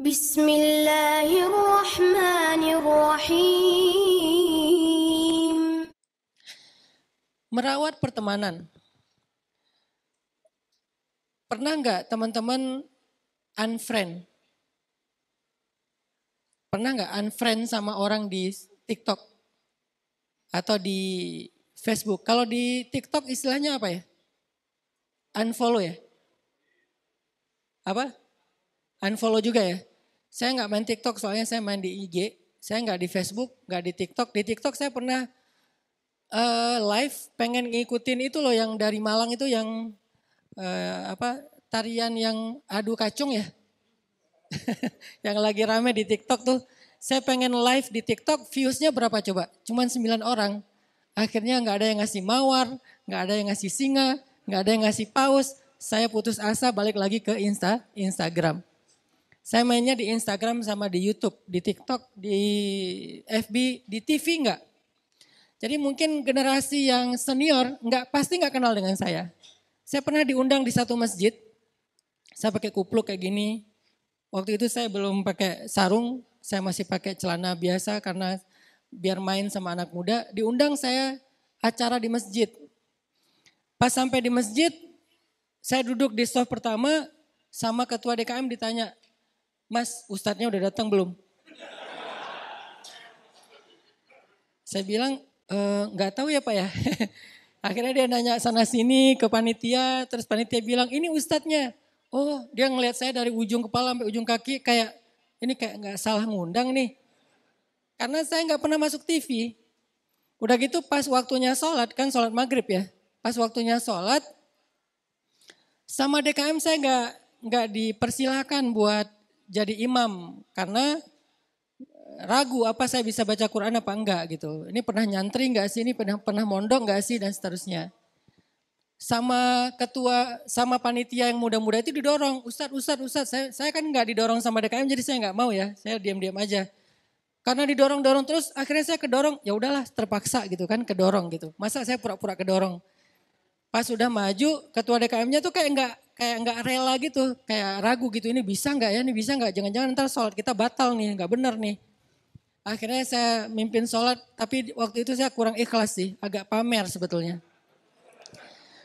Bismillahirrahmanirrahim. Merawat pertemanan. Pernah nggak teman-teman unfriend? Pernah nggak unfriend sama orang di TikTok? Atau di Facebook? Kalau di TikTok istilahnya apa ya? Unfollow ya? Apa? Unfollow juga ya? Saya nggak main TikTok soalnya saya main di IG. Saya nggak di Facebook, nggak di TikTok. Di TikTok saya pernah live pengen ngikutin itu loh yang dari Malang itu yang tarian yang adu kacung ya. Yang lagi rame di TikTok tuh. Saya pengen live di TikTok, viewsnya berapa coba? Cuman 9 orang. Akhirnya nggak ada yang ngasih mawar, nggak ada yang ngasih singa, nggak ada yang ngasih paus. Saya putus asa balik lagi ke Instagram. Saya mainnya di Instagram sama di YouTube, di TikTok, di FB, di TV enggak. Jadi mungkin generasi yang senior pasti nggak kenal dengan saya. Saya pernah diundang di satu masjid, saya pakai kupluk kayak gini. Waktu itu saya belum pakai sarung, saya masih pakai celana biasa karena biar main sama anak muda. Diundang saya acara di masjid. Pas sampai di masjid, saya duduk di soft pertama sama ketua DKM ditanya, "Mas, ustadznya udah datang belum?" Saya bilang, nggak tahu ya Pak ya. Akhirnya dia nanya sana sini ke panitia, terus panitia bilang, "Ini ustadznya." Oh, dia ngelihat saya dari ujung kepala sampai ujung kaki kayak, ini kayak nggak salah ngundang nih. Karena saya nggak pernah masuk TV. Udah gitu pas waktunya sholat, kan sholat maghrib ya. Pas waktunya sholat, sama DKM saya nggak dipersilahkan buat jadi imam. Karena ragu apa saya bisa baca Quran apa enggak gitu. Ini pernah nyantri enggak sih, ini pernah mondok enggak sih dan seterusnya. Sama ketua, sama panitia yang muda-muda itu didorong, Ustadz, saya kan enggak didorong sama DKM jadi saya enggak mau ya, saya diam-diam aja. Karena didorong-dorong terus akhirnya saya kedorong, ya udahlah terpaksa gitu kan kedorong gitu. Masa saya pura-pura kedorong. Pas udah maju ketua DKM-nya tuh kayak enggak rela gitu, kayak ragu gitu, ini bisa enggak ya, ini bisa enggak, jangan-jangan ntar sholat kita batal nih, enggak benar nih. Akhirnya saya mimpin sholat, tapi waktu itu saya kurang ikhlas sih, agak pamer sebetulnya.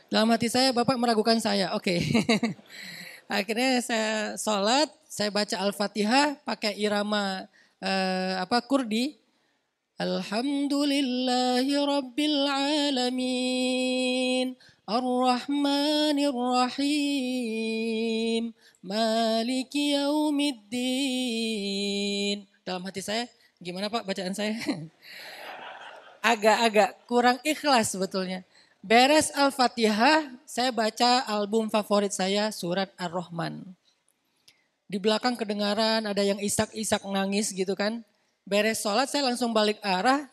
Dalam hati saya, Bapak meragukan saya, oke. Akhirnya saya sholat, saya baca Al-Fatihah pakai irama Kurdi. Alhamdulillahi Rabbil Alamin, Ar-Rahmanir-Rahim, Maliki Yaumiddin. Dalam hati saya, gimana Pak bacaan saya? Agak-agak kurang ikhlas sebetulnya. Beres Al-Fatihah, saya baca album favorit saya, Surat Ar-Rahman. Di belakang kedengaran ada yang isak-isak nangis gitu kan. Beres sholat saya langsung balik arah,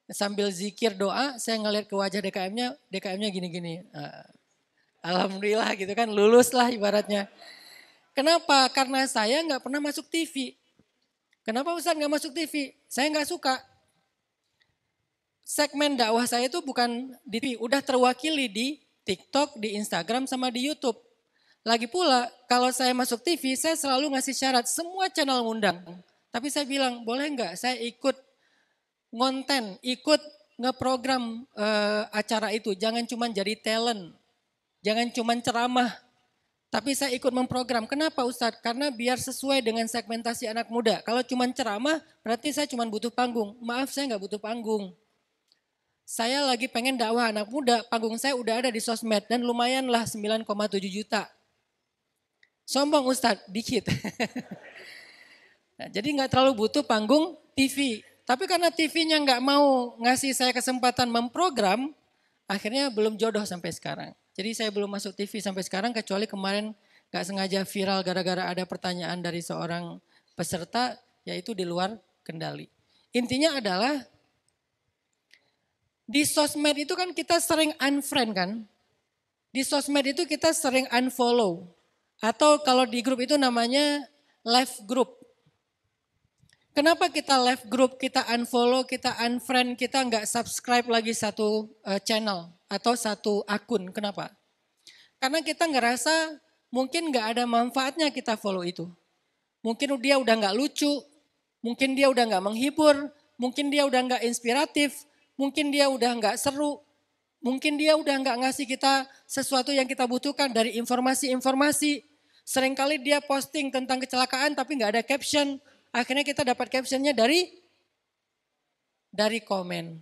sambil zikir doa, saya ngeliat ke wajah DKM-nya gini-gini. Alhamdulillah gitu kan, lulus lah ibaratnya. Kenapa? Karena saya nggak pernah masuk TV. Kenapa Ustaz nggak masuk TV? Saya nggak suka. Segmen dakwah saya itu bukan di TV, udah terwakili di TikTok, di Instagram, sama di YouTube. Lagi pula kalau saya masuk TV saya selalu ngasih syarat semua channel ngundang. Tapi saya bilang boleh nggak saya ikut ngonten, ikut ngeprogram acara itu. Jangan cuma jadi talent, jangan cuma ceramah. Tapi saya ikut memprogram. Kenapa Ustadz? Karena biar sesuai dengan segmentasi anak muda. Kalau cuma ceramah berarti saya cuma butuh panggung. Maaf saya nggak butuh panggung. Saya lagi pengen dakwah anak muda, panggung saya udah ada di sosmed dan lumayanlah 9,7 juta. Sombong Ustadz, dikit. Nah, jadi nggak terlalu butuh panggung TV. Tapi karena TV-nya nggak mau ngasih saya kesempatan memprogram, akhirnya belum jodoh sampai sekarang. Jadi saya belum masuk TV sampai sekarang kecuali kemarin nggak sengaja viral gara-gara ada pertanyaan dari seorang peserta yaitu di luar kendali. Intinya adalah di sosmed itu kan kita sering unfriend kan. Di sosmed itu kita sering unfollow. Atau kalau di grup itu namanya left group. Kenapa kita left group, kita unfollow, kita unfriend, kita nggak subscribe lagi satu channel atau satu akun. Kenapa? Karena kita ngerasa mungkin nggak ada manfaatnya kita follow itu. Mungkin dia udah gak lucu, mungkin dia udah gak menghibur, mungkin dia udah gak inspiratif, mungkin dia udah gak seru, mungkin dia udah gak ngasih kita sesuatu yang kita butuhkan dari informasi-informasi. Seringkali dia posting tentang kecelakaan tapi gak ada caption. Akhirnya kita dapat captionnya dari komen.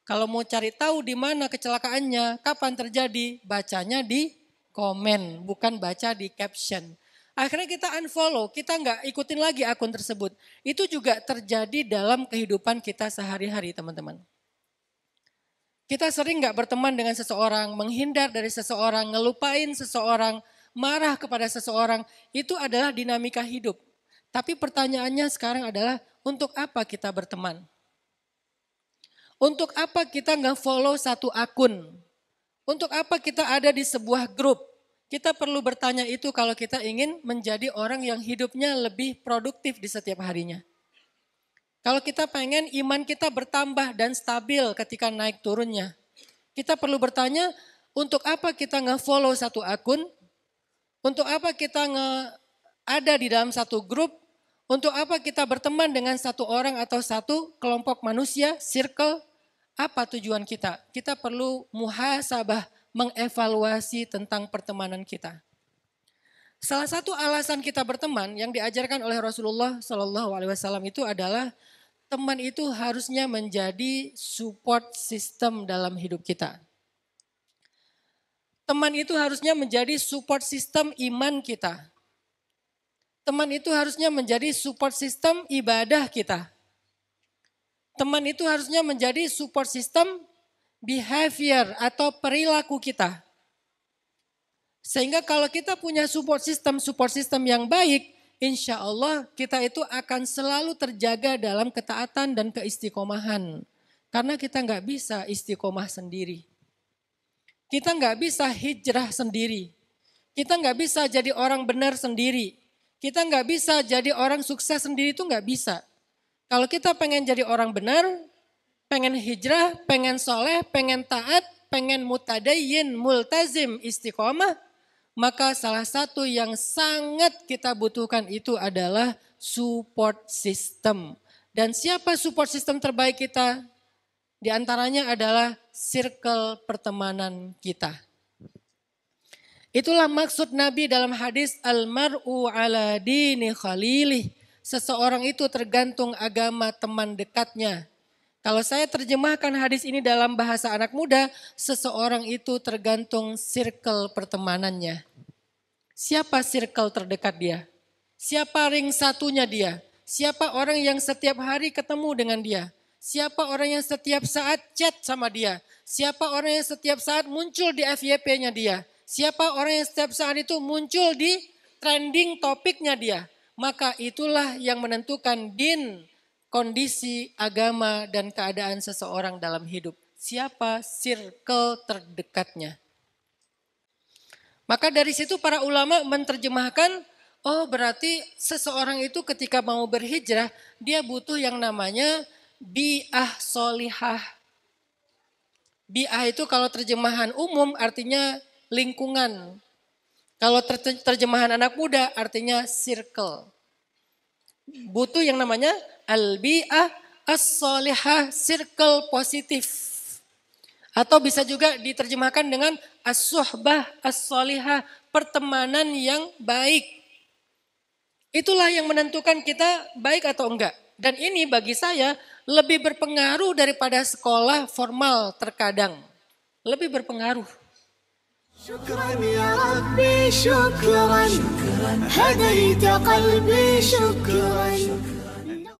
Kalau mau cari tahu di mana kecelakaannya, kapan terjadi, bacanya di komen, bukan baca di caption. Akhirnya kita unfollow, kita nggak ikutin lagi akun tersebut. Itu juga terjadi dalam kehidupan kita sehari-hari, teman-teman. Kita sering nggak berteman dengan seseorang, menghindar dari seseorang, ngelupain seseorang, marah kepada seseorang. Itu adalah dinamika hidup. Tapi pertanyaannya sekarang adalah, untuk apa kita berteman? Untuk apa kita nge-follow satu akun? Untuk apa kita ada di sebuah grup? Kita perlu bertanya itu kalau kita ingin menjadi orang yang hidupnya lebih produktif di setiap harinya. Kalau kita pengen iman kita bertambah dan stabil ketika naik turunnya. Kita perlu bertanya, untuk apa kita nge-follow satu akun? Untuk apa kita ada di dalam satu grup? Untuk apa kita berteman dengan satu orang atau satu kelompok manusia, circle? Apa tujuan kita? Kita perlu muhasabah, mengevaluasi tentang pertemanan kita. Salah satu alasan kita berteman yang diajarkan oleh Rasulullah SAW itu adalah teman itu harusnya menjadi support system dalam hidup kita. Teman itu harusnya menjadi support system iman kita. Teman itu harusnya menjadi support system ibadah kita. Teman itu harusnya menjadi support system behavior atau perilaku kita. Sehingga kalau kita punya support system yang baik, insya Allah kita itu akan selalu terjaga dalam ketaatan dan keistiqomahan. Karena kita nggak bisa istiqomah sendiri. Kita nggak bisa hijrah sendiri. Kita nggak bisa jadi orang benar sendiri. Kita nggak bisa jadi orang sukses sendiri, itu nggak bisa. Kalau kita pengen jadi orang benar, pengen hijrah, pengen soleh, pengen taat, pengen mutadayyin, multazim, istiqomah, maka salah satu yang sangat kita butuhkan itu adalah support system. Dan siapa support system terbaik kita? Di antaranya adalah circle pertemanan kita. Itulah maksud Nabi dalam hadis al-mar'u ala dini khalilih. Seseorang itu tergantung agama teman dekatnya. Kalau saya terjemahkan hadis ini dalam bahasa anak muda, seseorang itu tergantung circle pertemanannya. Siapa circle terdekat dia? Siapa ring satunya dia? Siapa orang yang setiap hari ketemu dengan dia? Siapa orang yang setiap saat chat sama dia? Siapa orang yang setiap saat muncul di FYP-nya dia? Siapa orang yang setiap saat itu muncul di trending topiknya dia? Maka itulah yang menentukan din, kondisi, agama, dan keadaan seseorang dalam hidup. Siapa circle terdekatnya. Maka dari situ para ulama menerjemahkan, oh berarti seseorang itu ketika mau berhijrah, dia butuh yang namanya bi'ah solihah. Bi'ah itu kalau terjemahan umum artinya lingkungan. Kalau terjemahan anak muda artinya circle. Butuh yang namanya al-bi'ah as-solihah, circle positif. Atau bisa juga diterjemahkan dengan as-suhbah as-solihah, pertemanan yang baik. Itulah yang menentukan kita baik atau enggak. Dan ini bagi saya lebih berpengaruh daripada sekolah formal terkadang. Lebih berpengaruh. شكرا يا ربي شكرا هديت قلبي شكرا